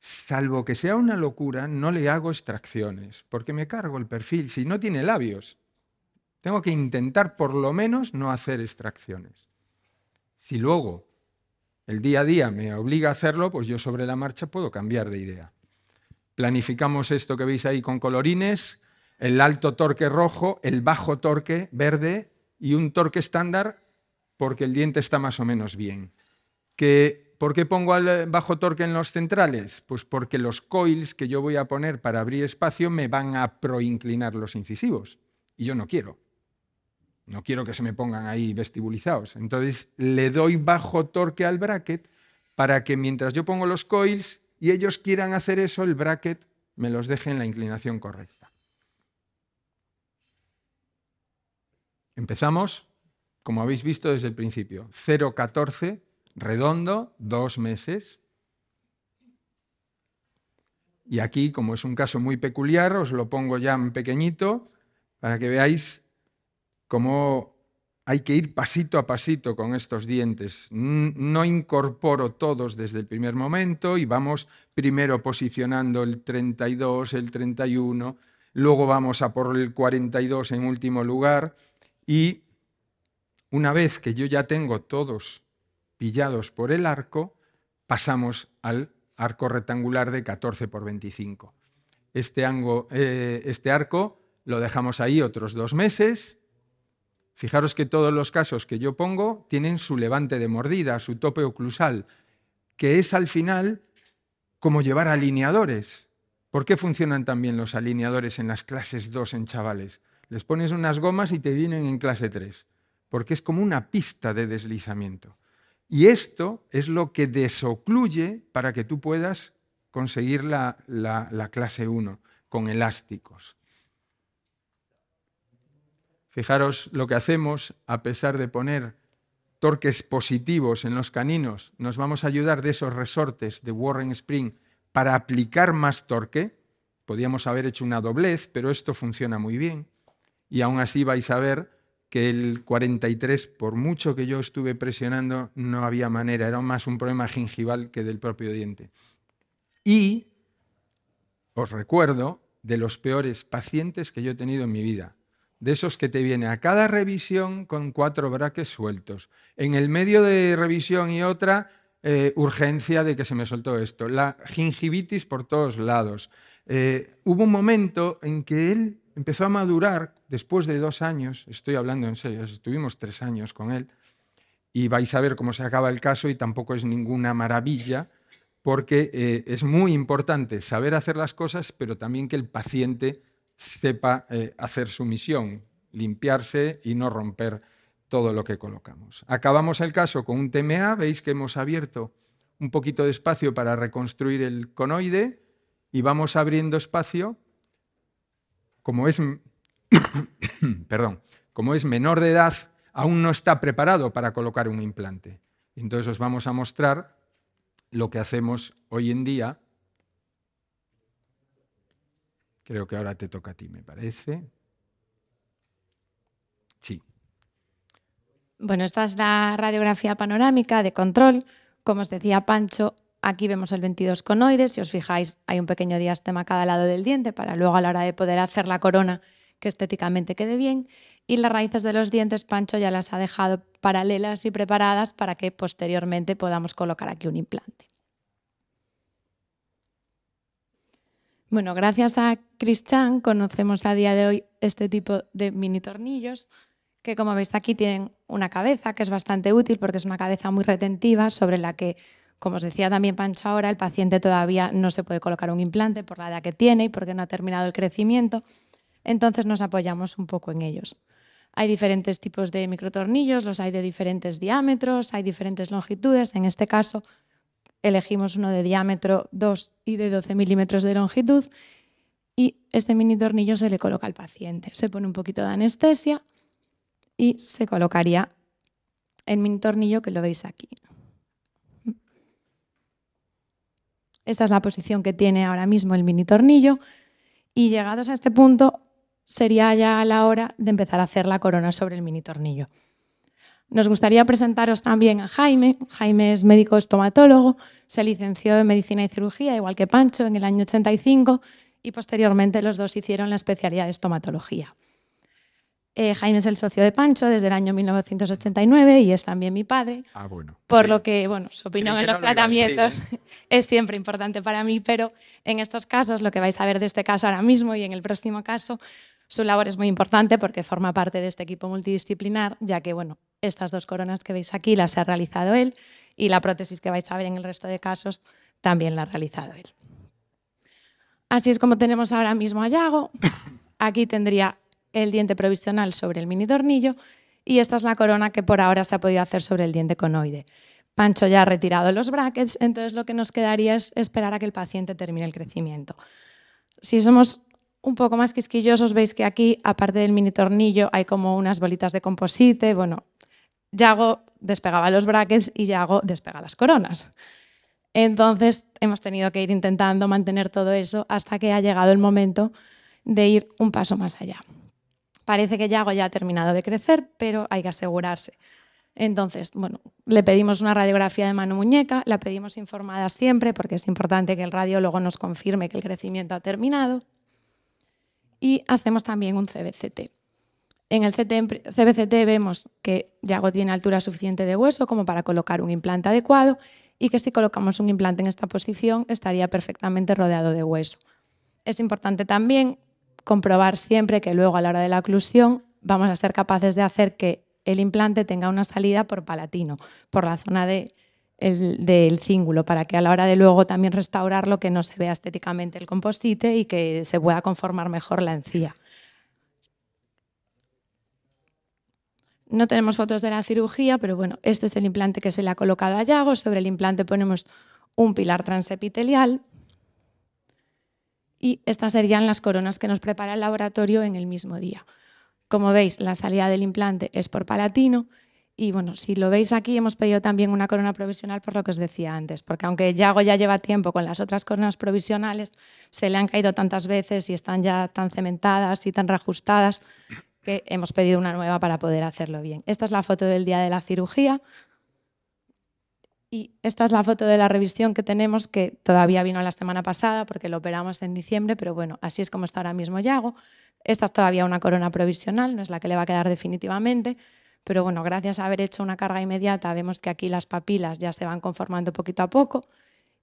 salvo que sea una locura, no le hago extracciones, porque me cargo el perfil. Si no tiene labios, tengo que intentar por lo menos no hacer extracciones. Si luego el día a día me obliga a hacerlo, pues yo sobre la marcha puedo cambiar de idea. Planificamos esto que veis ahí con colorines, el alto torque rojo, el bajo torque verde y un torque estándar porque el diente está más o menos bien. ¿Por qué pongo el bajo torque en los centrales? Pues porque los coils que yo voy a poner para abrir espacio me van a proinclinar los incisivos y yo no quiero. No quiero que se me pongan ahí vestibulizados. Entonces le doy bajo torque al bracket para que mientras yo pongo los coils y ellos quieran hacer eso, el bracket me los deje en la inclinación correcta. Empezamos, como habéis visto desde el principio, 0,14, redondo, 2 meses. Y aquí, como es un caso muy peculiar, os lo pongo ya en pequeñito para que veáis cómo hay que ir pasito a pasito con estos dientes. No incorporo todos desde el primer momento y vamos primero posicionando el 32, el 31, luego vamos a por el 42 en último lugar y una vez que yo ya tengo todos pillados por el arco, pasamos al arco rectangular de 14 por 25. Este arco lo dejamos ahí otros 2 meses. Fijaros que todos los casos que yo pongo tienen su levante de mordida, su tope oclusal, que es al final como llevar alineadores. ¿Por qué funcionan también los alineadores en las clases 2 en chavales? Les pones unas gomas y te vienen en clase 3, porque es como una pista de deslizamiento. Y esto es lo que desocluye para que tú puedas conseguir la clase 1 con elásticos. Fijaros lo que hacemos, a pesar de poner torques positivos en los caninos, nos vamos a ayudar de esos resortes de Warren Spring para aplicar más torque. Podíamos haber hecho una doblez, pero esto funciona muy bien. Y aún así vais a ver que el 43, por mucho que yo estuve presionando, no había manera, era más un problema gingival que del propio diente. Y os recuerdo de los peores pacientes que yo he tenido en mi vida, de esos que te viene a cada revisión con 4 braques sueltos, en el medio de revisión y otra, urgencia de que se me soltó esto, la gingivitis por todos lados. Hubo un momento en que él empezó a madurar después de 2 años, estoy hablando en serio, estuvimos 3 años con él, y vais a ver cómo se acaba el caso y tampoco es ninguna maravilla, porque es muy importante saber hacer las cosas, pero también que el paciente sepa hacer su misión, limpiarse y no romper todo lo que colocamos. Acabamos el caso con un TMA, veis que hemos abierto un poquito de espacio para reconstruir el conoide y vamos abriendo espacio, como es, perdón, como es menor de edad, aún no está preparado para colocar un implante. Entonces os vamos a mostrar lo que hacemos hoy en día. Creo que ahora te toca a ti, me parece. Sí. Bueno, esta es la radiografía panorámica de control. Como os decía Pancho, aquí vemos el 22 conoides. Si os fijáis, hay un pequeño diastema a cada lado del diente para luego a la hora de poder hacer la corona que estéticamente quede bien. Y las raíces de los dientes, Pancho ya las ha dejado paralelas y preparadas para que posteriormente podamos colocar aquí un implante. Bueno, gracias a Christian conocemos a día de hoy este tipo de mini tornillos que, como veis aquí, tienen una cabeza que es bastante útil porque es una cabeza muy retentiva sobre la que, como os decía también Pancho ahora, el paciente todavía no se puede colocar un implante por la edad que tiene y porque no ha terminado el crecimiento. Entonces nos apoyamos un poco en ellos. Hay diferentes tipos de microtornillos, los hay de diferentes diámetros, hay diferentes longitudes. En este caso elegimos uno de diámetro 2 y de 12 milímetros de longitud y este mini tornillo se le coloca al paciente. Se pone un poquito de anestesia y se colocaría el mini tornillo que lo veis aquí. Esta es la posición que tiene ahora mismo el mini tornillo y llegados a este punto sería ya la hora de empezar a hacer la corona sobre el mini tornillo. Nos gustaría presentaros también a Jaime. Jaime es médico estomatólogo, se licenció en Medicina y Cirugía, igual que Pancho, en el año 85 y posteriormente los dos hicieron la especialidad de estomatología. Jaime es el socio de Pancho desde el año 1989 y es también mi padre, por lo que su opinión en los tratamientos es siempre importante para mí, pero en estos casos, lo que vais a ver de este caso ahora mismo y en el próximo caso, su labor es muy importante porque forma parte de este equipo multidisciplinar, ya que estas 2 coronas que veis aquí las ha realizado él y la prótesis que vais a ver en el resto de casos también la ha realizado él. Así es como tenemos ahora mismo a Yago. Aquí tendría el diente provisional sobre el mini tornillo y esta es la corona que por ahora se ha podido hacer sobre el diente conoide. Pancho ya ha retirado los brackets, entonces lo que nos quedaría es esperar a que el paciente termine el crecimiento. Si somos un poco más quisquillosos, veis que aquí, aparte del mini tornillo, hay como unas bolitas de composite. Yago despegaba los brackets y Yago despega las coronas. Entonces hemos tenido que ir intentando mantener todo eso hasta que ha llegado el momento de ir un paso más allá. Parece que Yago ya ha terminado de crecer, pero hay que asegurarse. Entonces, le pedimos una radiografía de mano-muñeca, la pedimos informada siempre porque es importante que el radiólogo nos confirme que el crecimiento ha terminado y hacemos también un CBCT. En el CBCT vemos que Yago tiene altura suficiente de hueso como para colocar un implante adecuado y que si colocamos un implante en esta posición estaría perfectamente rodeado de hueso. Es importante también comprobar siempre que luego a la hora de la oclusión vamos a ser capaces de hacer que el implante tenga una salida por palatino, por la zona del cíngulo, para que a la hora de luego también restaurarlo que no se vea estéticamente el composite y que se pueda conformar mejor la encía. No tenemos fotos de la cirugía, pero este es el implante que se le ha colocado a Yago. Sobre el implante ponemos un pilar transepitelial. Y estas serían las coronas que nos prepara el laboratorio en el mismo día. Como veis, la salida del implante es por palatino y si lo veis aquí hemos pedido también una corona provisional por lo que os decía antes, porque aunque Yago ya lleva tiempo con las otras coronas provisionales, se le han caído tantas veces y están ya tan cementadas y tan reajustadas que hemos pedido una nueva para poder hacerlo bien. Esta es la foto del día de la cirugía. Y esta es la foto de la revisión que tenemos, que todavía vino la semana pasada porque lo operamos en diciembre, pero bueno, así es como está ahora mismo Yago. Esta es todavía una corona provisional, no es la que le va a quedar definitivamente, pero bueno, gracias a haber hecho una carga inmediata vemos que aquí las papilas ya se van conformando poquito a poco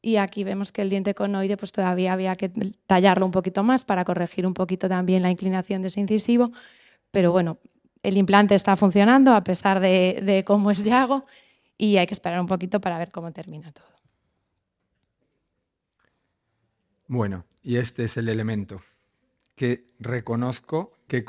y aquí vemos que el diente conoide pues todavía había que tallarlo un poquito más para corregir un poquito también la inclinación de ese incisivo, pero bueno, el implante está funcionando a pesar de cómo es Yago. Y hay que esperar un poquito para ver cómo termina todo. Bueno, y este es el elemento que reconozco que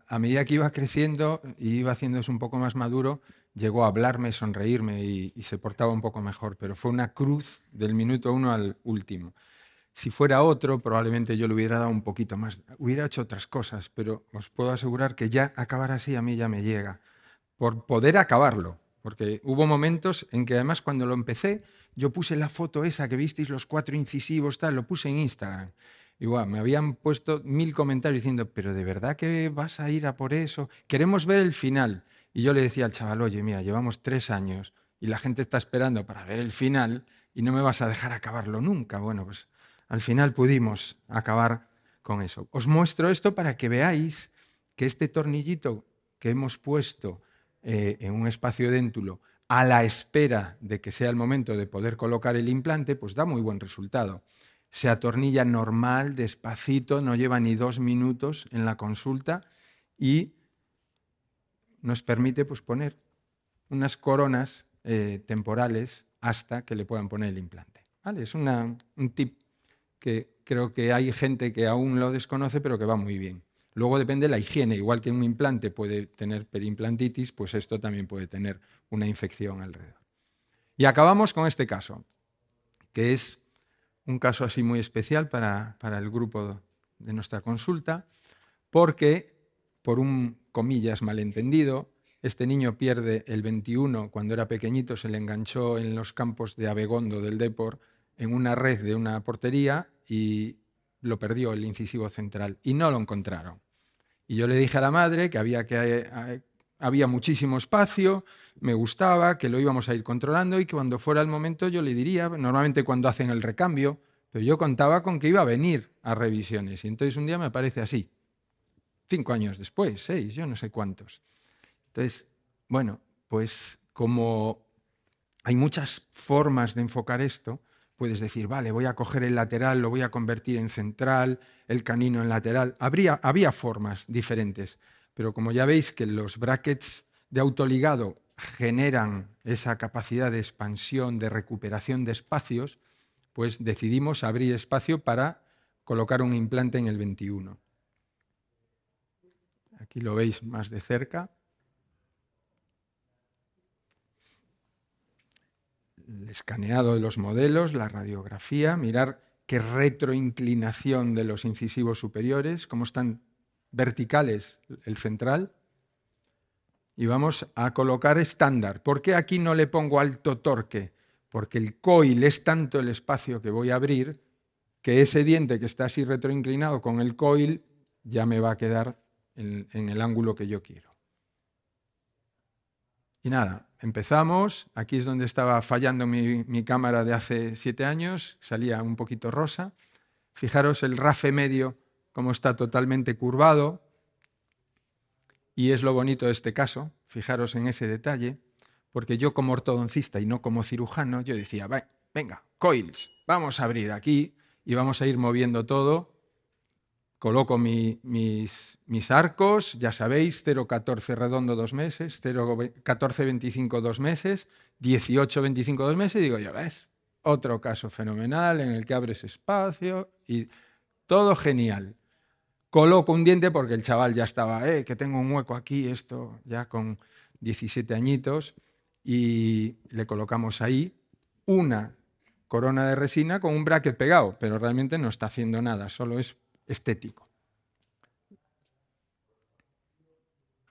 a medida que iba creciendo y iba haciéndose un poco más maduro, llegó a hablarme, sonreírme y se portaba un poco mejor, pero fue una cruz del minuto 1 al último. Si fuera otro, probablemente yo le hubiera dado un poquito más, hubiera hecho otras cosas, pero os puedo asegurar que ya acabar así a mí ya me llega, por poder acabarlo. Porque hubo momentos en que además cuando lo empecé, yo puse la foto esa que visteis, los 4 incisivos, tal, lo puse en Instagram. Igual, me habían puesto 1000 comentarios diciendo, pero ¿de verdad que vas a ir a por eso? Queremos ver el final. Y yo le decía al chaval, oye, mira, llevamos 3 años y la gente está esperando para ver el final y no me vas a dejar acabarlo nunca. Bueno, pues al final pudimos acabar con eso. Os muestro esto para que veáis que este tornillito que hemos puesto en un espacio déntulo a la espera de que sea el momento de poder colocar el implante, pues da muy buen resultado. Se atornilla normal, despacito, no lleva ni 2 minutos en la consulta y nos permite pues, poner unas coronas temporales hasta que le puedan poner el implante. ¿Vale? Es un tip que creo que hay gente que aún lo desconoce, pero que va muy bien. Luego depende de la higiene, igual que un implante puede tener perimplantitis, pues esto también puede tener una infección alrededor. Y acabamos con este caso, que es un caso así muy especial para el grupo de nuestra consulta, porque por un, comillas, malentendido, este niño pierde el 21, cuando era pequeñito se le enganchó en los campos de Abegondo del Depor en una red de una portería y lo perdió el incisivo central y no lo encontraron. Y yo le dije a la madre que había muchísimo espacio, me gustaba, que lo íbamos a ir controlando y que cuando fuera el momento yo le diría, normalmente cuando hacen el recambio, pero yo contaba con que iba a venir a revisiones. Y entonces un día me aparece así, 5 años después, 6, yo no sé cuántos. Entonces, bueno, pues como hay muchas formas de enfocar esto, puedes decir, vale, voy a coger el lateral, lo voy a convertir en central, el canino en lateral. Había formas diferentes, pero como ya veis que los brackets de autoligado generan esa capacidad de expansión, de recuperación de espacios, pues decidimos abrir espacio para colocar un implante en el 21. Aquí lo veis más de cerca. El escaneado de los modelos, la radiografía, mirar qué retroinclinación de los incisivos superiores, cómo están verticales el central. Y vamos a colocar estándar. ¿Por qué aquí no le pongo alto torque? Porque el coil es tanto el espacio que voy a abrir que ese diente que está así retroinclinado con el coil ya me va a quedar en el ángulo que yo quiero. Y nada, empezamos. Aquí es donde estaba fallando mi cámara de hace 7 años, salía un poquito rosa. Fijaros el rafe medio, cómo está totalmente curvado. Y es lo bonito de este caso, fijaros en ese detalle, porque yo como ortodoncista y no como cirujano, yo decía, venga, coils, vamos a abrir aquí y vamos a ir moviendo todo. Coloco mis arcos, ya sabéis, 0,14 redondo 2 meses, 0,1425 2 meses, 18,25 2 meses, y digo, ya ves, otro caso fenomenal en el que abres espacio y todo genial. Coloco un diente porque el chaval ya estaba, que tengo un hueco aquí, esto ya con 17 añitos, y le colocamos ahí una corona de resina con un bracket pegado, pero realmente no está haciendo nada, solo es estético.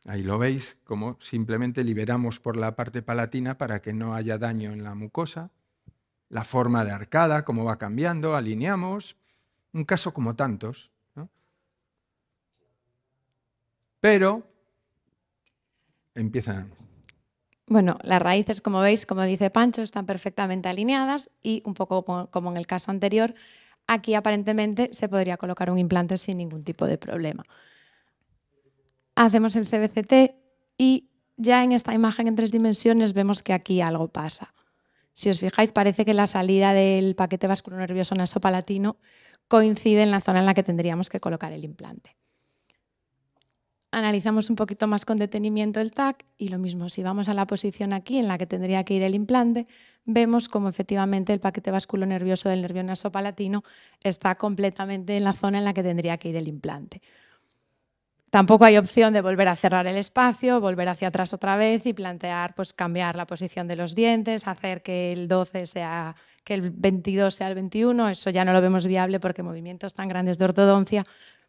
Ahí lo veis, como simplemente liberamos por la parte palatina para que no haya daño en la mucosa. La forma de arcada, cómo va cambiando, alineamos. Un caso como tantos, ¿no? Pero empiezan. Bueno, las raíces, como veis, como dice Pancho, están perfectamente alineadas y un poco como en el caso anterior, aquí aparentemente se podría colocar un implante sin ningún tipo de problema. Hacemos el CBCT y ya en esta imagen en 3 dimensiones vemos que aquí algo pasa. Si os fijáis, parece que la salida del paquete vasculonervioso nasopalatino coincide en la zona en la que tendríamos que colocar el implante. Analizamos un poquito más con detenimiento el TAC y lo mismo, si vamos a la posición aquí en la que tendría que ir el implante, vemos como efectivamente el paquete vasculonervioso del nervio nasopalatino está completamente en la zona en la que tendría que ir el implante. Tampoco hay opción de volver a cerrar el espacio, volver hacia atrás otra vez y plantear, pues, cambiar la posición de los dientes, hacer que el 12 sea, que el 22 sea el 21. Eso ya no lo vemos viable porque movimientos tan grandes de ortodoncia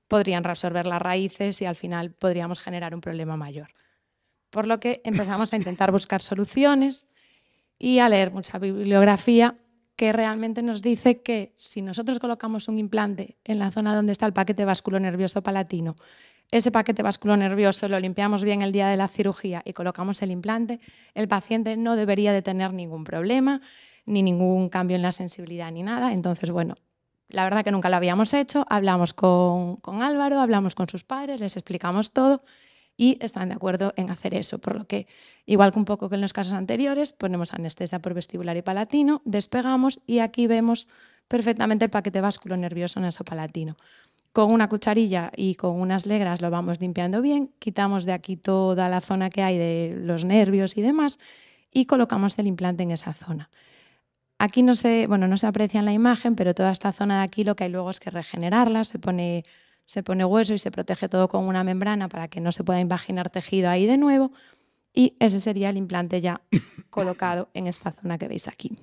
podrían reabsorber las raíces y al final podríamos generar un problema mayor. Por lo que empezamos a intentar buscar soluciones y a leer mucha bibliografía que realmente nos dice que si nosotros colocamos un implante en la zona donde está el paquete vasculonervioso palatino, ese paquete vasculonervioso lo limpiamos bien el día de la cirugía y colocamos el implante, el paciente no debería de tener ningún problema, ni ningún cambio en la sensibilidad ni nada. Entonces, bueno, la verdad que nunca lo habíamos hecho, hablamos con Álvaro, hablamos con sus padres, les explicamos todo y están de acuerdo en hacer eso, por lo que, igual que un poco que en los casos anteriores, ponemos anestesia por vestibular y palatino, despegamos y aquí vemos perfectamente el paquete vasculonervioso nasopalatino. Con una cucharilla y con unas legras lo vamos limpiando bien, quitamos de aquí toda la zona que hay de los nervios y demás y colocamos el implante en esa zona. Aquí no se aprecia en la imagen, pero toda esta zona de aquí lo que hay luego es que regenerarla, se pone hueso y se protege todo con una membrana para que no se pueda invaginar tejido ahí de nuevo y ese sería el implante ya colocado en esta zona que veis aquí.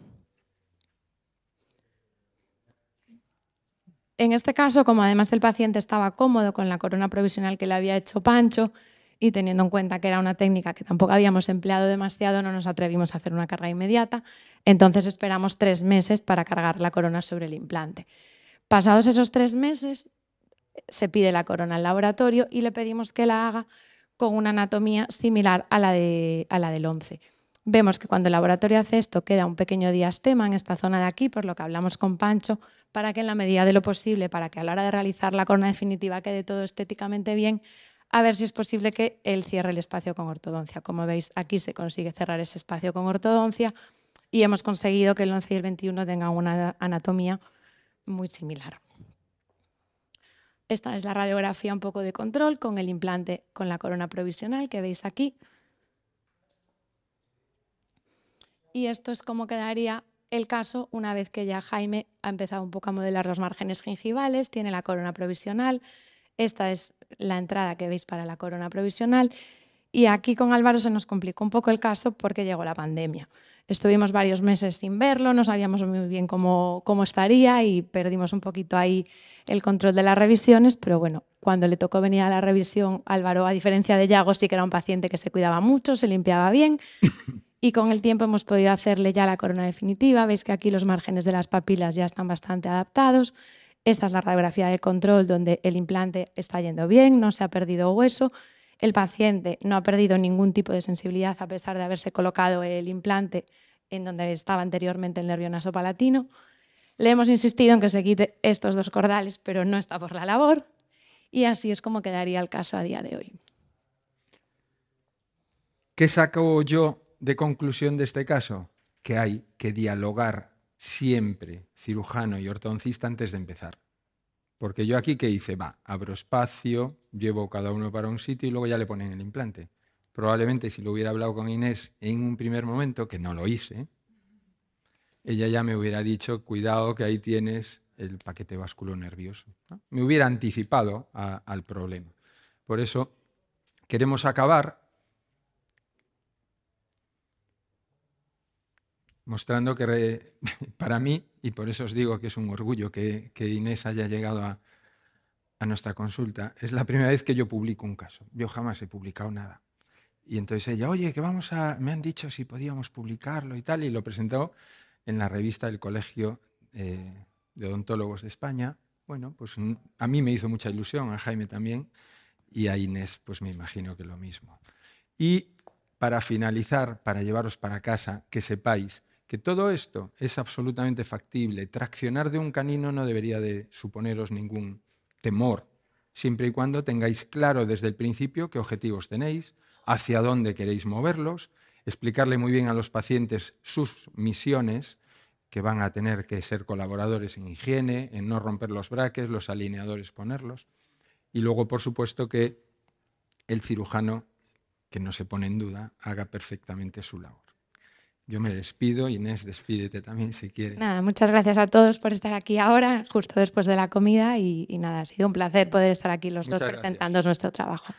En este caso, como además el paciente estaba cómodo con la corona provisional que le había hecho Pancho y teniendo en cuenta que era una técnica que tampoco habíamos empleado demasiado, no nos atrevimos a hacer una carga inmediata, entonces esperamos 3 meses para cargar la corona sobre el implante. Pasados esos 3 meses, se pide la corona al laboratorio y le pedimos que la haga con una anatomía similar a la del 11. Vemos que cuando el laboratorio hace esto queda un pequeño diastema en esta zona de aquí, por lo que hablamos con Pancho, para que en la medida de lo posible, para que a la hora de realizar la corona definitiva quede todo estéticamente bien, a ver si es posible que él cierre el espacio con ortodoncia. Como veis, aquí se consigue cerrar ese espacio con ortodoncia y hemos conseguido que el 11 y el 21 tengan una anatomía muy similar. Esta es la radiografía un poco de control con el implante con la corona provisional que veis aquí. Y esto es cómo quedaría el caso una vez que ya Jaime ha empezado un poco a modelar los márgenes gingivales, tiene la corona provisional. Esta es la entrada que veis para la corona provisional. Y aquí con Álvaro se nos complicó un poco el caso porque llegó la pandemia. Estuvimos varios meses sin verlo, no sabíamos muy bien cómo estaría y perdimos un poquito ahí el control de las revisiones, pero bueno, cuando le tocó venir a la revisión, Álvaro, a diferencia de Yago, sí que era un paciente que se cuidaba mucho, se limpiaba bien y con el tiempo hemos podido hacerle ya la corona definitiva. Veis que aquí los márgenes de las papilas ya están bastante adaptados. Esta es la radiografía de control donde el implante está yendo bien, no se ha perdido hueso. El paciente no ha perdido ningún tipo de sensibilidad a pesar de haberse colocado el implante en donde estaba anteriormente el nervio nasopalatino. Le hemos insistido en que se quite estos 2 cordales, pero no está por la labor. Y así es como quedaría el caso a día de hoy. ¿Qué saco yo de conclusión de este caso? Que hay que dialogar siempre cirujano y ortodoncista antes de empezar. Porque yo aquí, ¿qué hice? Abro espacio, llevo cada uno para un sitio y luego ya le ponen el implante. Probablemente si lo hubiera hablado con Inés en un primer momento, que no lo hice, ella ya me hubiera dicho, cuidado que ahí tienes el paquete vasculonervioso, ¿no? Me hubiera anticipado al problema. Por eso queremos acabar mostrando que para mí, y por eso os digo que es un orgullo que Inés haya llegado a nuestra consulta, es la primera vez que yo publico un caso. Yo jamás he publicado nada. Y entonces ella, oye, que me han dicho si podíamos publicarlo y tal, y lo presentó en la revista del Colegio de Odontólogos de España. Bueno, pues a mí me hizo mucha ilusión, a Jaime también, y a Inés pues me imagino que lo mismo. Y para finalizar, para llevaros para casa, que sepáis que todo esto es absolutamente factible. Traccionar de un canino no debería de suponeros ningún temor, siempre y cuando tengáis claro desde el principio qué objetivos tenéis, hacia dónde queréis moverlos, explicarle muy bien a los pacientes sus misiones, que van a tener que ser colaboradores en higiene, en no romper los braques, los alineadores ponerlos, y luego, por supuesto, que el cirujano, que no se pone en duda, haga perfectamente su labor. Yo me despido. Inés, despídete también si quieres. Nada, muchas gracias a todos por estar aquí ahora, justo después de la comida, y nada, ha sido un placer poder estar aquí los dos Muchas gracias. presentando nuestro trabajo.